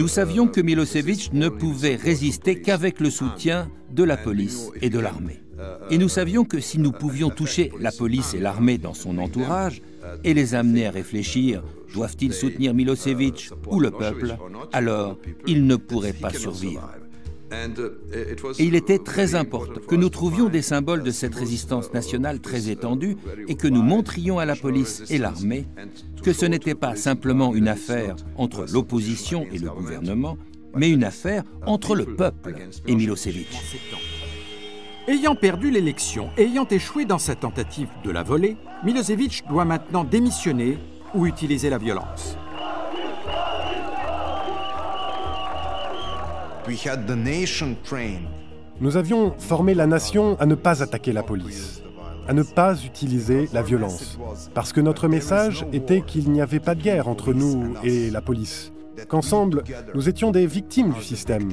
Nous savions que Milosevic ne pouvait résister qu'avec le soutien de la police et de l'armée. Et nous savions que si nous pouvions toucher la police et l'armée dans son entourage et les amener à réfléchir, doivent-ils soutenir Milosevic ou le peuple, alors ils ne pourraient pas survivre. Et il était très important que nous trouvions des symboles de cette résistance nationale très étendue et que nous montrions à la police et l'armée que ce n'était pas simplement une affaire entre l'opposition et le gouvernement, mais une affaire entre le peuple et Milosevic. Ayant perdu l'élection et ayant échoué dans sa tentative de la voler, Milosevic doit maintenant démissionner ou utiliser la violence. Nous avions formé la nation à ne pas attaquer la police, à ne pas utiliser la violence, parce que notre message était qu'il n'y avait pas de guerre entre nous et la police, qu'ensemble, nous étions des victimes du système.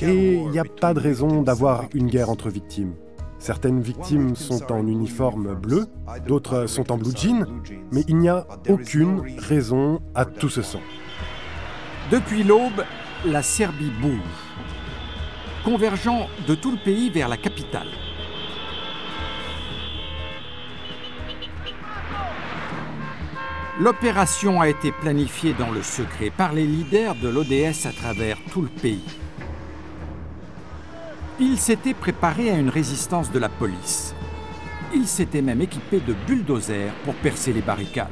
Et il n'y a pas de raison d'avoir une guerre entre victimes. Certaines victimes sont en uniforme bleu, d'autres sont en blue jean, mais il n'y a aucune raison à tout ce sang. Depuis l'aube, la Serbie bouge, convergeant de tout le pays vers la capitale. L'opération a été planifiée dans le secret par les leaders de l'ODS à travers tout le pays. Ils s'étaient préparés à une résistance de la police. Ils s'étaient même équipés de bulldozers pour percer les barricades.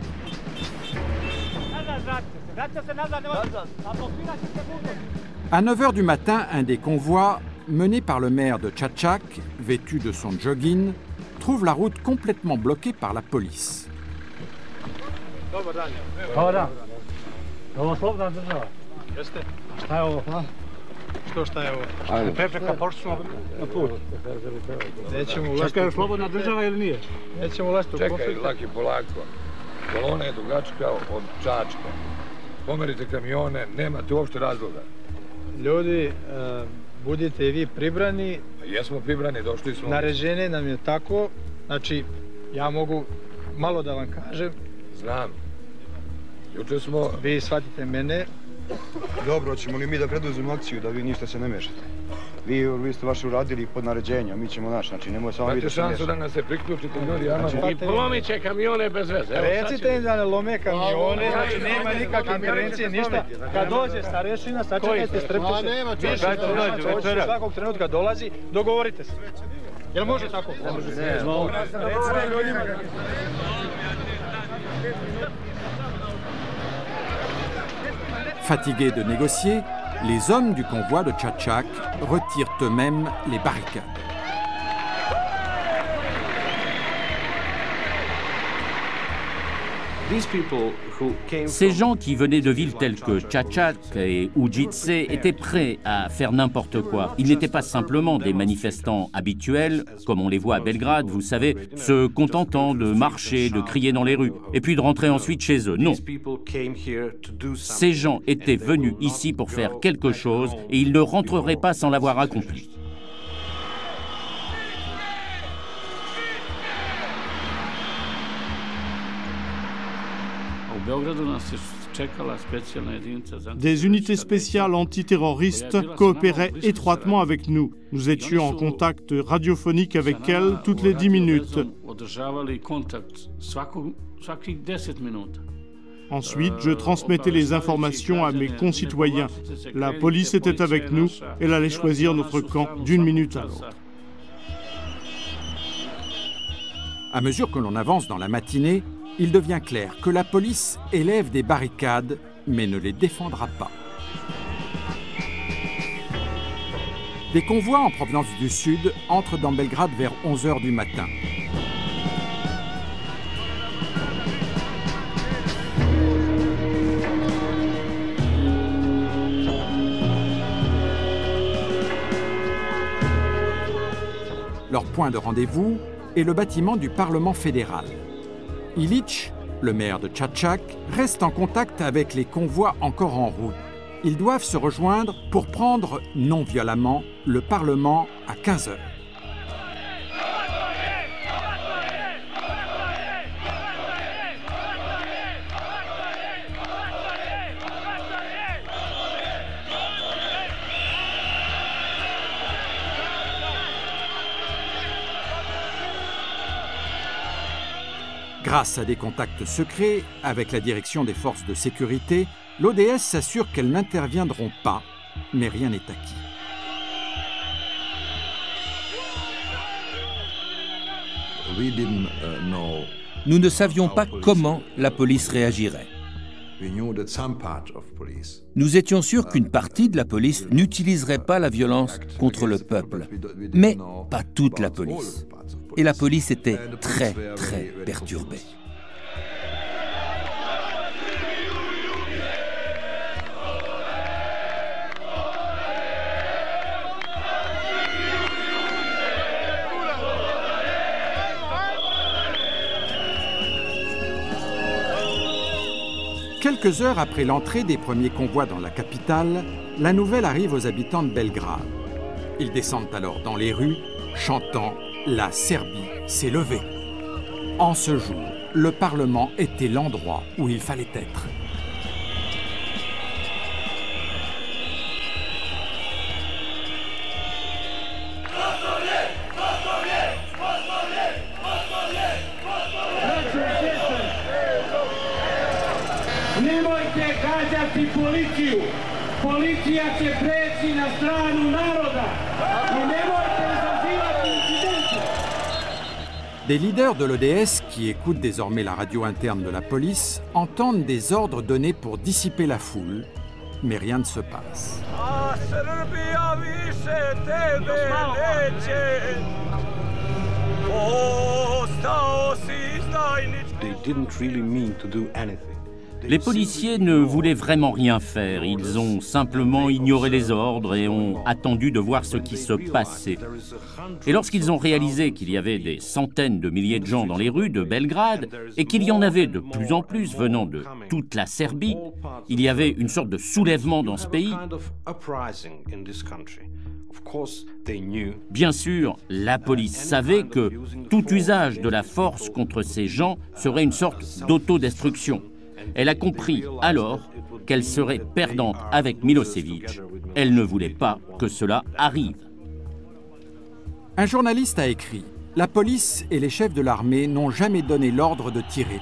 À 9 h du matin, un des convois, mené par le maire de Čačak, vêtu de son jogging, trouve la route complètement bloquée par la police. Šta je ovo? Prepreka, pošli smo na put. Nećemo ulaziti. Čekaj, je slobodna država ili nije? Nećemo ulaziti u konflikt. Čekaj, laki, polako. Kolona je dugačka od Čačka. Pomerite kamione, nemate uopšte razloga. Ljudi, budite i vi pribrani. Jesmo pribrani, došli smo. Naređenje nam je tako, znači, ja mogu malo da vam kažem. Znam. Juče smo... Vi shvatite mene. Dobro, hoćemo li mi da preduzmemo akciju, da vi ništa se ne mešate? Vi ste vaše uradili pod naređenja, mi ćemo naš, znači nemoj samo vi da se mešate. Imate šansu da nas se priključite ljudi, I polomit će kamione bez veze. Recite im da ne lome kamione, znači nema nikakve ingerencije, ništa. Kad dođe starešina, sačekajte, strpite se. Više svakog trenutka dolazi, dogovorite se. Jel može tako? Ne može. Recite ljudima. Fatigués de négocier, les hommes du convoi de Čačak retirent eux-mêmes les barricades. Ces gens qui venaient de villes telles que Čačak et Užice étaient prêts à faire n'importe quoi. Ils n'étaient pas simplement des manifestants habituels, comme on les voit à Belgrade, vous savez, se contentant de marcher, de crier dans les rues, et puis de rentrer ensuite chez eux. Non. Ces gens étaient venus ici pour faire quelque chose, et ils ne rentreraient pas sans l'avoir accompli. Des unités spéciales antiterroristes coopéraient étroitement avec nous. Nous étions en contact radiophonique avec elles toutes les 10 minutes. Ensuite, je transmettais les informations à mes concitoyens. La police était avec nous, elle allait choisir notre camp d'une minute à l'autre. À mesure que l'on avance dans la matinée, il devient clair que la police élève des barricades, mais ne les défendra pas. Des convois en provenance du sud entrent dans Belgrade vers 11 h du matin. Leur point de rendez-vous est le bâtiment du Parlement fédéral. Ilić, le maire de Čačak, reste en contact avec les convois encore en route. Ils doivent se rejoindre pour prendre, non violemment, le Parlement à 15 h. Grâce à des contacts secrets avec la direction des forces de sécurité, l'ODS s'assure qu'elles n'interviendront pas, mais rien n'est acquis. Nous ne savions pas comment la police réagirait. Nous étions sûrs qu'une partie de la police n'utiliserait pas la violence contre le peuple, mais pas toute la police. Et la police était très, très perturbée. Quelques heures après l'entrée des premiers convois dans la capitale, la nouvelle arrive aux habitants de Belgrade. Ils descendent alors dans les rues, chantant « La Serbie s'est levée ». En ce jour, le Parlement était l'endroit où il fallait être. Nemojte gađati policiju. Policija će preći na stranu naroda. I nemojte izazivati incidente. Des leaders de l'ODS, qui écoutent désormais la radio interne de la police, entendent des ordres donnés pour dissiper la foule, mais rien ne se passe. They didn't really mean to do anything. Les policiers ne voulaient vraiment rien faire. Ils ont simplement ignoré les ordres et ont attendu de voir ce qui se passait. Et lorsqu'ils ont réalisé qu'il y avait des centaines de milliers de gens dans les rues de Belgrade et qu'il y en avait de plus en plus venant de toute la Serbie, il y avait une sorte de soulèvement dans ce pays. Bien sûr, la police savait que tout usage de la force contre ces gens serait une sorte d'autodestruction. Elle a compris alors qu'elle serait perdante avec Milosevic. Elle ne voulait pas que cela arrive. Un journaliste a écrit « La police et les chefs de l'armée n'ont jamais donné l'ordre de tirer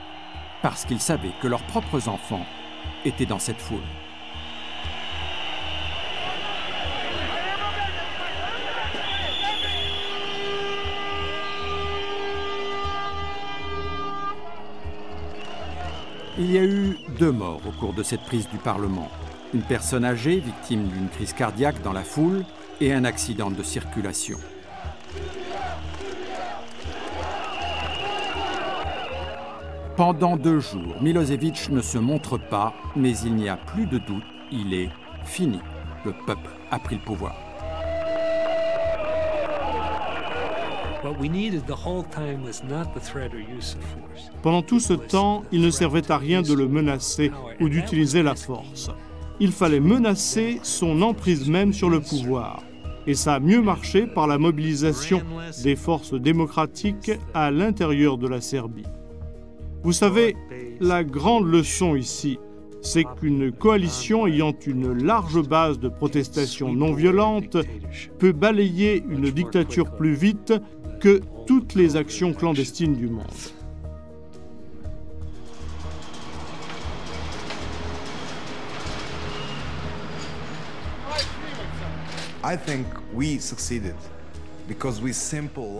parce qu'ils savaient que leurs propres enfants étaient dans cette foule. » Il y a eu 2 morts au cours de cette prise du Parlement. Une personne âgée, victime d'une crise cardiaque dans la foule, et un accident de circulation. Pendant 2 jours, Milosevic ne se montre pas, mais il n'y a plus de doute, il est fini. Le peuple a pris le pouvoir. Pendant tout ce temps, il ne servait à rien de le menacer ou d'utiliser la force. Il fallait menacer son emprise même sur le pouvoir. Et ça a mieux marché par la mobilisation des forces démocratiques à l'intérieur de la Serbie. Vous savez, la grande leçon ici, c'est qu'une coalition ayant une large base de protestation non violente peut balayer une dictature plus vite que toutes les actions clandestines du monde.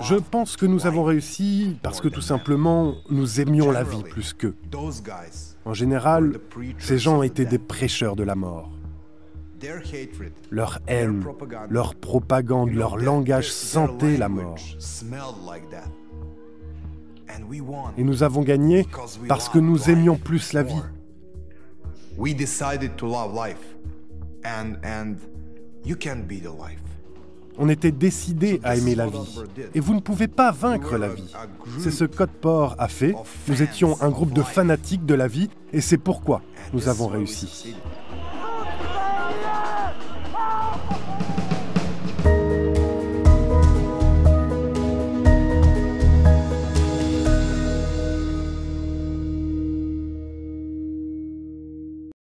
Je pense que nous avons réussi parce que tout simplement, nous aimions la vie plus qu'eux. En général, ces gens étaient des prêcheurs de la mort. Leur haine, leur propagande, leur langage sentait la mort. Et nous avons gagné parce que nous aimions plus la vie. On était décidés à aimer la vie. Et vous ne pouvez pas vaincre la vie. C'est ce qu'Otpor a fait. Nous étions un groupe de fanatiques de la vie et c'est pourquoi nous avons réussi.